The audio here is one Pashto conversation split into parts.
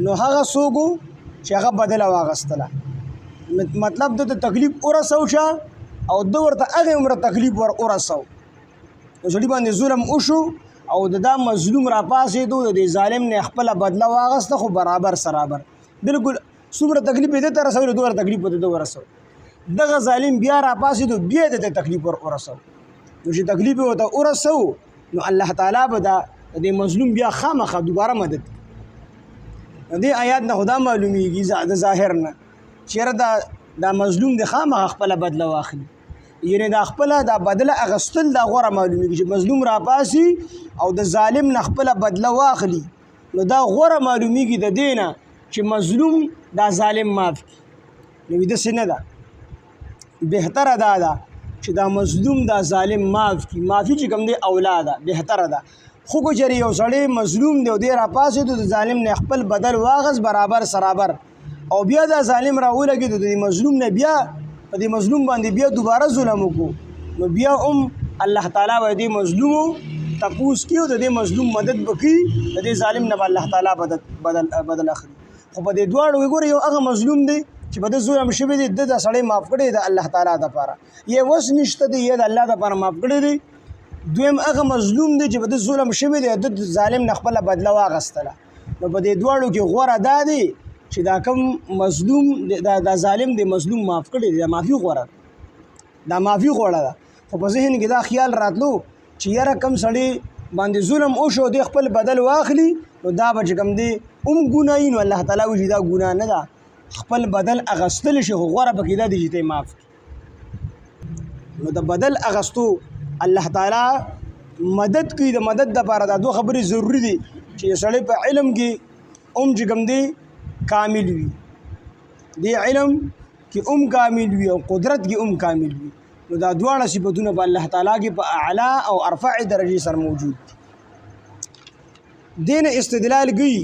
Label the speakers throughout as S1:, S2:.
S1: نو هغه څوک چې هغه بدله واغستله مطلب د تکلیف ورسو شه او د ورته هغه عمره تکلیف ورسو نو سړي باندې ظلم وشو او دا مظلوم را پاسېدو د ظالم نه خپله بدله واغسته خو برابر سرابر بالکل څومره تکلیف یې ته رسوي دومره تکلیف به ته ورسو دغه ظالم بیا را پاسېدو بیا د تکلیف ورسو نو چې تکلیف یې ورته ورسو نو الله تعالی به د مظلوم بیا خامخا دوباره مدد دې آیات نه خدا معلومیږي د ظاهر نه چیرې دا مظلوم د خامخا خپله بدله واخلي یعنی دا خپله دا بدله اغستل دا غوره معلومیږي چې مظلوم را پاسي او د ظالم نه خپله بدله واخلي نو دا غوره معلومیږي د دې نه چې مظلوم دا ظالم معاف کړي نو داسې نه ده بهتره دا ده چې دا مظلوم دا ظالم معاف کړي معافي چې کوم دی اولا ده بهتره ده خو که چېرې یو سړی مظلوم دی او دی را پاسېدو د ظالم نه خپل بدل واغست برابر سرابر او بیا دا ظالم را ولګېدو د مظلوم نه بیا په دې مظلوم باندې بیا دوباره ظلم وکړو نو بیا الله تعالی به دې مظلومو تپوس کړي او د دې مظلوم مدد به کوي د دې ظالم نه به الله تعالی بدل اخلي خو په دې دواړو وګوره یو هغه مظلوم دی چې په د ظلم شوی دی د سړی معاف کړی د الله تعالی دپاره یې وس نشته دی یې د الله دپاره معاف کړی دی دویم هغه مظلوم دی چې په د ظلم شوی دی د ظالم نه خپله بدله واغستله نو په دې دواړو کې غوره دا دی چې دا کوم مظلوم دا ظالم دی مظلوم معاف کړی دی دا معافي غوره دا معافي غوره ده خو په ذهن کې دا خیال راتلو چې یاره کم سړی باندې ظلم وشو دی خپل بدل واخلي نو دا به چې کوم دی ګناهي نو الله تعالی وایي دا ګناه نه ده خپل بدل اغستل شي خو غوره پکې دا دی چې ته معاف نو د بدل اغستو الله تعالی مدد کوي د مدد دپاره دا دوه خبرې ضروري دي چې سړی په علم کې چې کوم دی کامل وي دی علم کې کامل وي او قدرت کې کامل وي نو دا دواړه صفتونه په الله تعالی کې په اعلی او ارفع درجې سره موجود دي دین استدلال کوي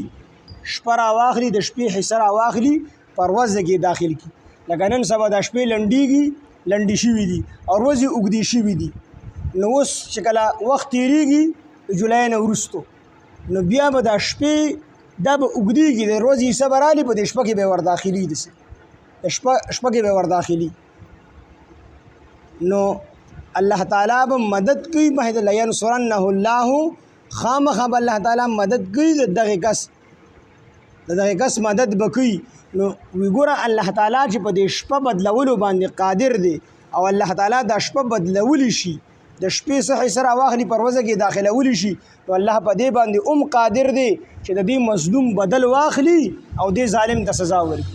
S1: شپه راواخلي د شپې حصه راواخلي پرواز کې داخل کی لکه نن سبا د شپې لنډې شوي دي او ورځې اوږدې شوي دي نو اوس چې کله وخت تېرېږي د جولای نه وروستو نو بیا به دا شپې دا به اوږدېږي د ورځې حصه به رالي په دې شپه کې به ورداخلي داسې د شپه کې به ورداخلي نو الله تعالی به مدد کوي مهد لینصرنه الله خامخا به الله تعالی مدد کوي د دغه کس مدد به کوي نو وګوره الله تعالی چې په دې شپه بدلولو باندې قادر دی او الله تعالی دا شپه بدلولی شي د شپې څخه سره واخلي پروازه کې داخلولی شي نو الله په دې باندې قادر دی چې د دې مظلوم بدل واخلي او دې ظالم ته سزا ورکړي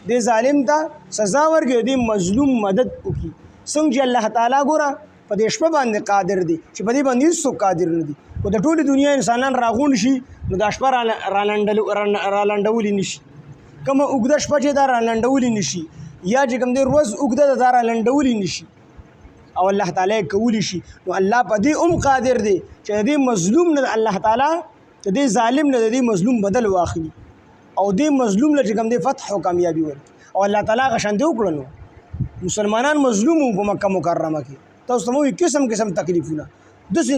S1: دې ظالم ته سزا ورکړي دې مظلوم مدد وکړي څنګه چې الله تعالی ګوره په دې شپه باندې قادر دی چې په دې باندې هیڅوک قادر نه دي خو د ټولې دنیا انسانان راغون شي نو دا شپه رالنډولی نشي کومه اوږده شپه چې دا رالنډولی نشي یا چې کوم دی ورځ اوږده ده دا رالنډولی نشي او الله تعالی کولی شي نو الله په دې قادر دی چې د دې مظلوم نه الله تعالی د دې ظالم نه د دې مظلوم بدل واخلي او دې مظلوم له چې کوم دی فتح او کامیابي ورکړي او الله تعالی هغه شان دی وکړو نو مسلمانان مظلوم په مکه مکرمه کې تاسو ته وایي قسم تکلیفونه داسې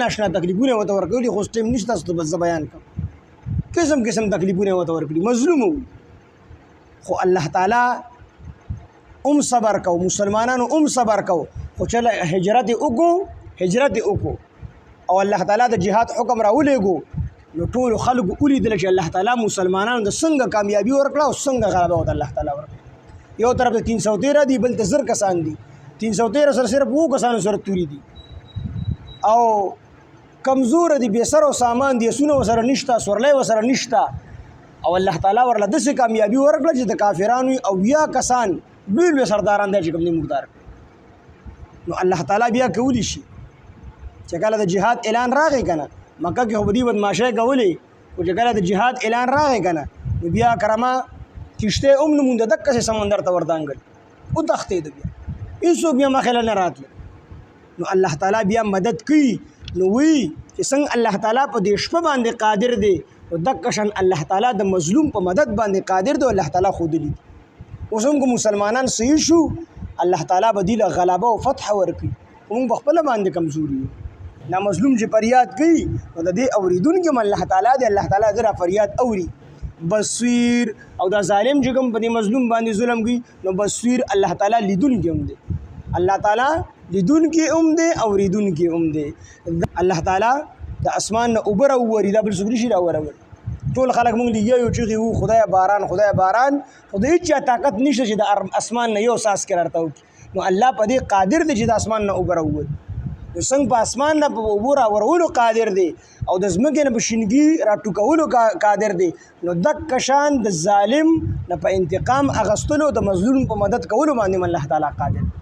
S1: ناشنا تکلیفونه ورته ورکړي خو ټیم نشته تاسو ته بس بیان کوم قسم تکلیفونه ورته ورکړي مظلوم خو الله تعالی صبر کو مسلمانانو صبر کو خو چله هجرت وکړو او الله تعالی د جهاد حکم راولېږو نو ټول خلکو ولیدل چې الله تعالی مسلمانانو د څنګه کامیابي ورکړه او څنګه غلبه ورته الله تعالی ورکړه یو طرف ته 313 دي بل ته 1000 کسان دي 313 سره صرف وو کسانو سره توري دي او کمزور دي بے سر او سامان دي سونه وسره نشتا سورلې وسره نشتا او الله تعالی ورله دسه کامیابی ورکړه چې د کافرانو او یا کسان بیل سرداران دي چې کوم مقدار نو الله تعالی بیا کولی شي چې کله د جهاد اعلان راغی کنه مکه کې هو دي بدمعشي کولې او چې کله د جهاد اعلان راغی کنه نو بیا کرما کشته نمونږ دغه سمندر ته وردانګل او تختې د بیا ایسو بیا مخاله نه راتله نو الله تعالی بیا مدد کوي نو وی چې څنګه الله تعالی په دې شپه باندې قادر دی او دغه شان الله تعالی د مظلوم په مدد باندې قادر دی الله تعالی خود دی اوس هم مسلمانان صحیح شو الله تعالی به دې غلبه او فتح ورکړي موږ په خپل باندې کمزوري نا مظلوم چې فریاد کوي نو د دې اوریدونکي هم الله تعالی دی، الله تعالی د فریاد اوري. بصیر او دا ظالم چې کوم په دې مظلوم باندې ظلم کوي نو بصیر الله تعالی لیدونکی هم دی، الله تعالی لیدونکی هم دی اوریدونکی هم دی. الله تعالی د اسمان نه اوبه راووري، دا بل څوک نشي راورولی. ټول خلک مونږ لګیا یو چغې وو خدایه باران خدایه باران، خو د هېچ چا طاقت نشته چې د اسمان نه یو څاڅکی راته وکړي. نو الله په دې قادر دی چې د اسمان نه اوبه راووري. نو څنګه په اسمان نه په اوبو راورولو قادر دی او د ځمکې نه په شینګي راټوکولو قادر دی، نو دک شان د ظالم نه په انتقام اخیستلو د مظلوم په مدد کولو باندې هم الله تعالی قادر دی.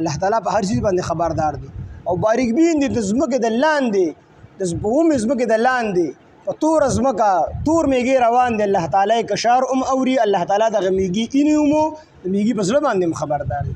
S1: الله تعالی په هر چیز باندې خبردار دی او باریک بین دی. د ځمکې د لاندې د اومې ځمکې د لاندې په تور ځمکه تور میږي روان دی، الله تعالی کشار اوري، الله تعالی دغه میږي اینې د میږي په زړه باندې هم خبردار دی.